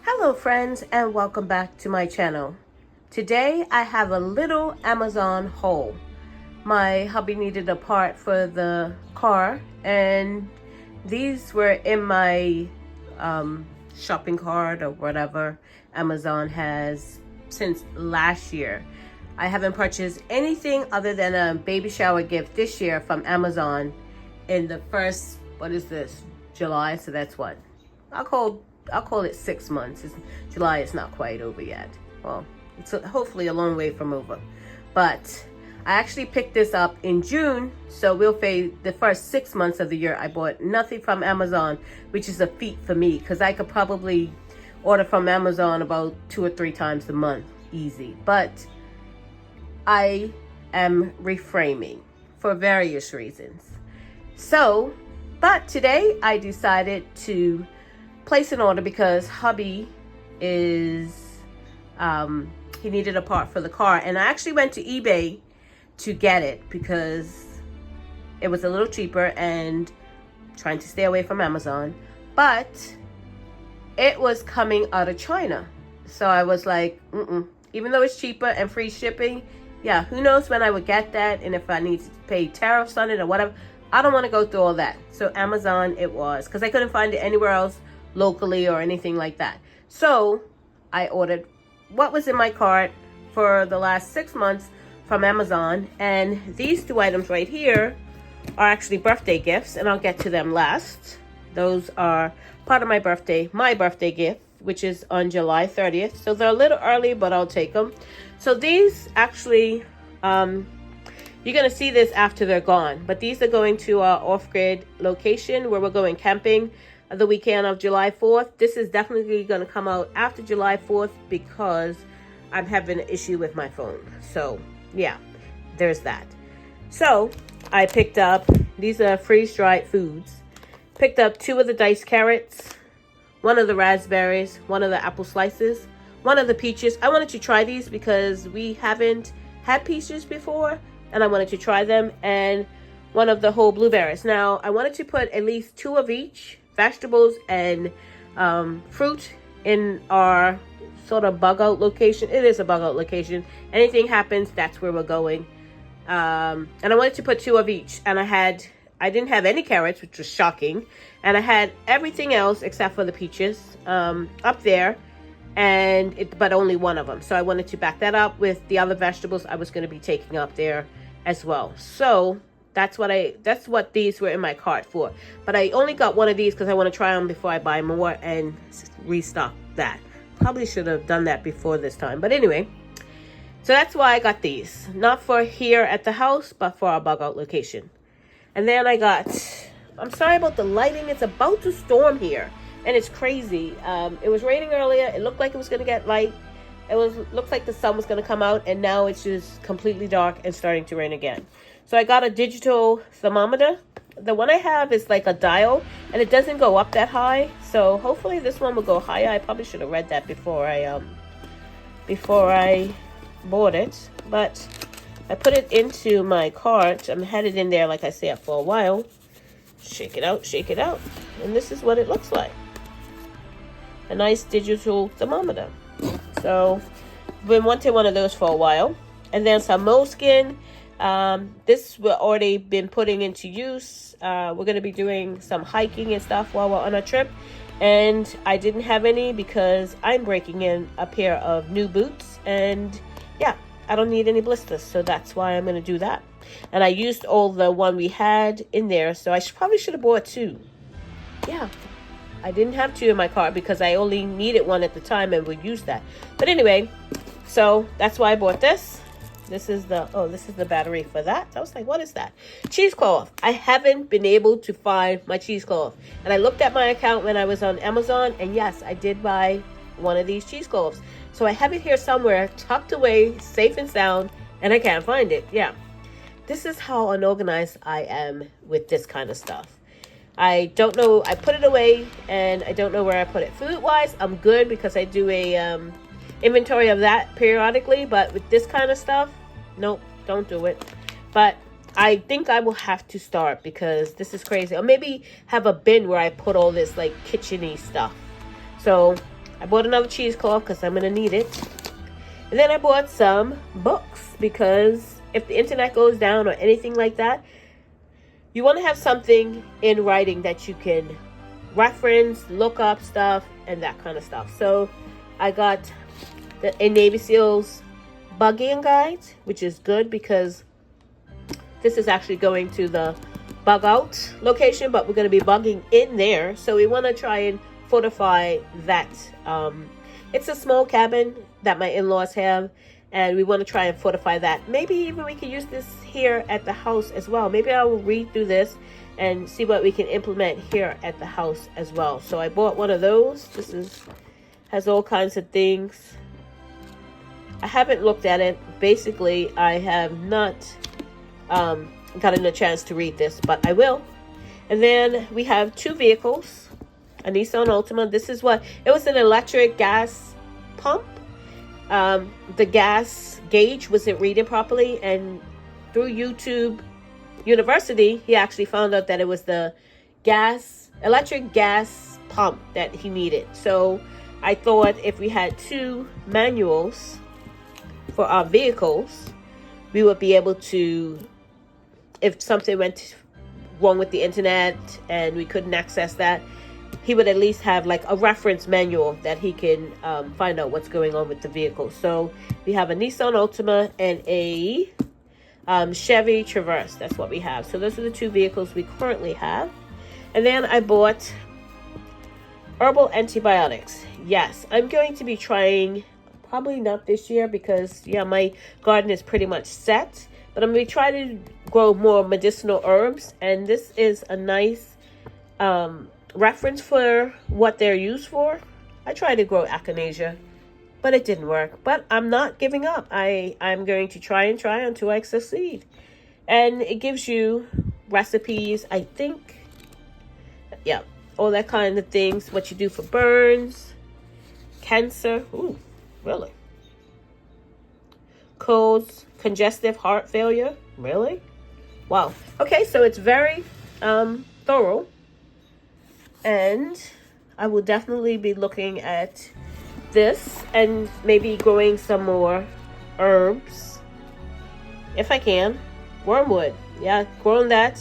Hello friends, and welcome back to my channel. Today I have a little Amazon haul. My hubby needed a part for the car and these were in my shopping cart or whatever Amazon has since last year. I haven't purchased anything other than a baby shower gift this year from Amazon in the first, what is this, July? So that's what? I'll call it 6 months. July is not quite over yet. Well, it's hopefully a long way from over. But I actually picked this up in June, so we'll say the first 6 months of the year I bought nothing from Amazon, which is a feat for me because I could probably order from Amazon about 2 or 3 times a month, easy. But I am reframing for various reasons. So, but today I decided to place an order because hubby is he needed a part for the car, and I actually went to eBay to get it because it was a little cheaper and trying to stay away from Amazon, but it was coming out of China. So I was like, even though it's cheaper and free shipping, yeah, who knows when I would get that and if I need to pay tariffs on it or whatever. I don't want to go through all that. So Amazon it was, because I couldn't find it anywhere else locally or anything like that. So I ordered what was in my cart for the last 6 months from Amazon, and these 2 items right here are actually birthday gifts, and I'll get to them last. Those are part of my birthday gift, which is on July 30th. So they're a little early, but I'll take them. So these actually, you're going to see this after they're gone, but these are going to our off-grid location where we're going camping the weekend of July 4th. This is definitely going to come out after July 4th because I'm having an issue with my phone. So yeah, there's that. So I picked up, these are freeze-dried foods. Picked up 2 of the diced carrots, 1 of the raspberries, 1 of the apple slices, 1 of the peaches. I wanted to try these because we haven't had peaches before and I wanted to try them, and 1 of the whole blueberries. Now I wanted to put at least 2 of each, vegetables and fruit, in our sort of bug out location. It is a bug out location. Anything happens, that's where we're going. And I wanted to put 2 of each, and I didn't have any carrots, which was shocking, and I had everything else except for the peaches up there, but only 1 of them. So I wanted to back that up with the other vegetables I was going to be taking up there as well. So that's what these were in my cart for. But I only got 1 of these because I want to try them before I buy more and restock that. Probably should have done that before this time. But anyway, so that's why I got these. Not for here at the house, but for our bug out location. And then I got, I'm sorry about the lighting. It's about to storm here. And it's crazy. It was raining earlier. It looked like it was going to get light. Looked like the sun was going to come out. And now it's just completely dark and starting to rain again. So I got a digital thermometer. The one I have is like a dial, and it doesn't go up that high. So hopefully this one will go higher. I probably should have read that before I bought it. But I put it into my cart. I'm headed in there, like I said, for a while. Shake it out, shake it out. And this is what it looks like. A nice digital thermometer. So I've been wanting one of those for a while. And then some moleskin. This we've already been putting into use. We're going to be doing some hiking and stuff while we're on our trip, and I didn't have any because I'm breaking in a pair of new boots, and yeah, I don't need any blisters, so that's why I'm going to do that. And I used all the one we had in there, so I probably should have bought 2. Yeah, I didn't have 2 in my car because I only needed 1 at the time and would use that. But anyway, so that's why I bought this. This is the battery for that. I was like, what is that? Cheesecloth. I haven't been able to find my cheesecloth. And I looked at my account when I was on Amazon, and yes, I did buy 1 of these cheesecloths. So I have it here somewhere, tucked away, safe and sound, and I can't find it. Yeah. This is how unorganized I am with this kind of stuff. I don't know. I put it away, and I don't know where I put it. Food-wise, I'm good because I do a inventory of that periodically, but with this kind of stuff, nope, don't do it. But I think I will have to start because this is crazy. Or maybe have a bin where I put all this like kitchen-y stuff. So I bought another cheesecloth because I'm going to need it. And then I bought some books because if the internet goes down or anything like that, you want to have something in writing that you can reference, look up stuff, and that kind of stuff. So I got a Navy SEALs bugging guide, which is good because this is actually going to the bug out location, but we're going to be bugging in there. So we want to try and fortify that. It's a small cabin that my in-laws have, and we want to try and fortify that. Maybe even we can use this here at the house as well. Maybe I will read through this and see what we can implement here at the house as well. So I bought one of those. This has all kinds of things. I haven't looked at it. Basically, I have not gotten a chance to read this, but I will. And then we have two vehicles, a Nissan Altima. This is what it was, an electric gas pump. The gas gauge wasn't reading properly, and through YouTube University, he actually found out that it was the electric gas pump that he needed. So I thought if we had two manuals for our vehicles, we would be able to, if something went wrong with the internet and we couldn't access that, he would at least have like a reference manual that he can find out what's going on with the vehicle. So we have a Nissan Altima and a Chevy Traverse. That's what we have. So those are the two vehicles we currently have. And then I bought Herbal Antibiotics. Yes, I'm going to be trying, probably not this year because, yeah, my garden is pretty much set. But I'm going to try to grow more medicinal herbs. And this is a nice reference for what they're used for. I tried to grow echinacea, but it didn't work. But I'm not giving up. I'm going to try until I succeed. And it gives you recipes, I think. Yeah, all that kind of things. What you do for burns, cancer. Ooh, really? Colds, congestive heart failure. Really? Wow. Okay, so it's very thorough. And I will definitely be looking at this and maybe growing some more herbs if I can. Wormwood. Yeah, growing that.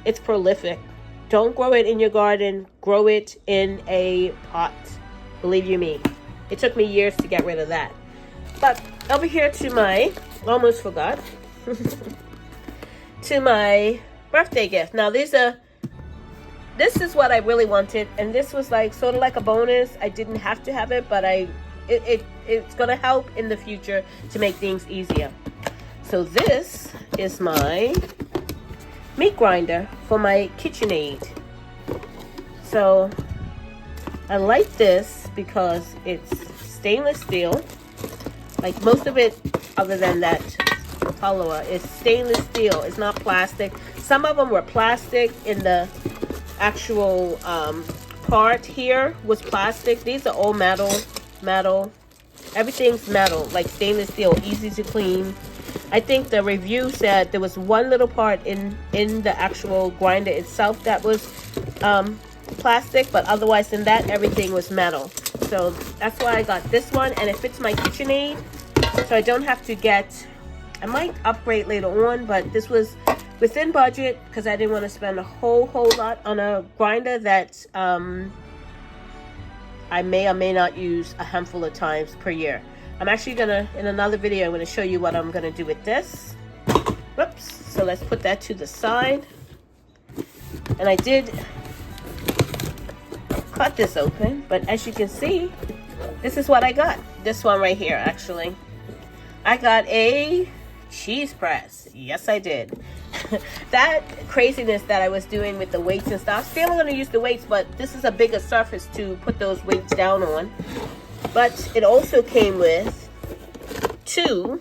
It's prolific. Don't grow it in your garden. Grow it in a pot. Believe you me. It took me years to get rid of that. But over here to my, almost forgot, to my birthday gift. Now this is what I really wanted, and this was like sort of like a bonus. I didn't have to have it, but it's gonna help in the future to make things easier. So this is my meat grinder for my KitchenAid. So I like this because it's stainless steel. Like most of it, other than that Tupperware, is stainless steel. It's not plastic. Some of them were plastic in the actual part here was plastic. These are all metal. Everything's metal, like stainless steel, easy to clean. I think the review said there was one little part in the actual grinder itself that was plastic, but otherwise than that, everything was metal. So that's why I got this one, and it fits my KitchenAid, so I don't have to get, I might upgrade later on, but this was within budget because I didn't want to spend a whole lot on a grinder that I may or may not use a handful of times per year. I'm actually gonna, in another video, I'm gonna show you what I'm gonna do with this. Whoops, so let's put that to the side. And I did cut this open, but as you can see, this is what I got. This one right here, actually. I got a cheese press. Yes, I did. That craziness that I was doing with the weights and stuff, still going to use the weights, but this is a bigger surface to put those weights down on. But it also came with 2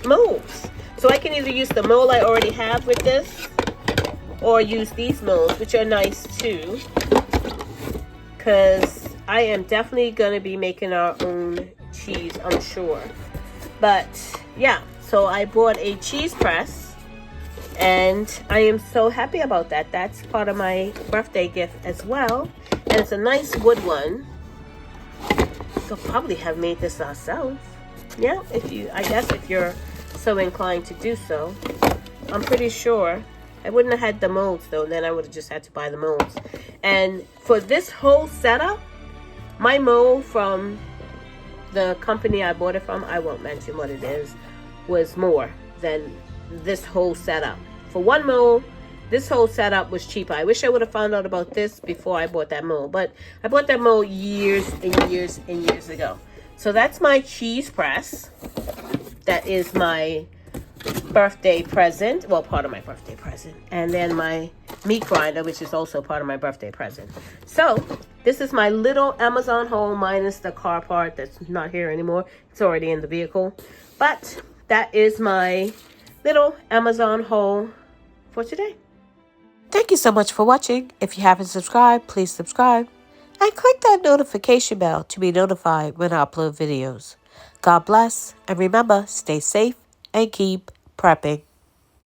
molds. So I can either use the mold I already have with this, or use these molds, which are nice too, because I am definitely going to be making our own cheese, I'm sure. But yeah, so I bought a cheese press, and I am so happy about that. That's part of my birthday gift as well, and it's a nice wood one. could probably have made this ourselves. Yeah, I guess if you're so inclined to do so. I'm pretty sure. I wouldn't have had the molds though, then I would have just had to buy the molds. And for this whole setup, my mold from the company I bought it from, I won't mention what it is, was more than this whole setup. For one mold, this whole setup was cheaper. I wish I would have found out about this before I bought that mold, but I bought that mold years and years and years ago. So that's my cheese press. That is my birthday present. Well, part of my birthday present. And then my meat grinder, which is also part of my birthday present. So this is my little Amazon haul minus the car part that's not here anymore. It's already in the vehicle. But that is my little Amazon haul for today. Thank you so much for watching. If you haven't subscribed, please subscribe. And click that notification bell to be notified when I upload videos. God bless, and remember, stay safe and keep prepping.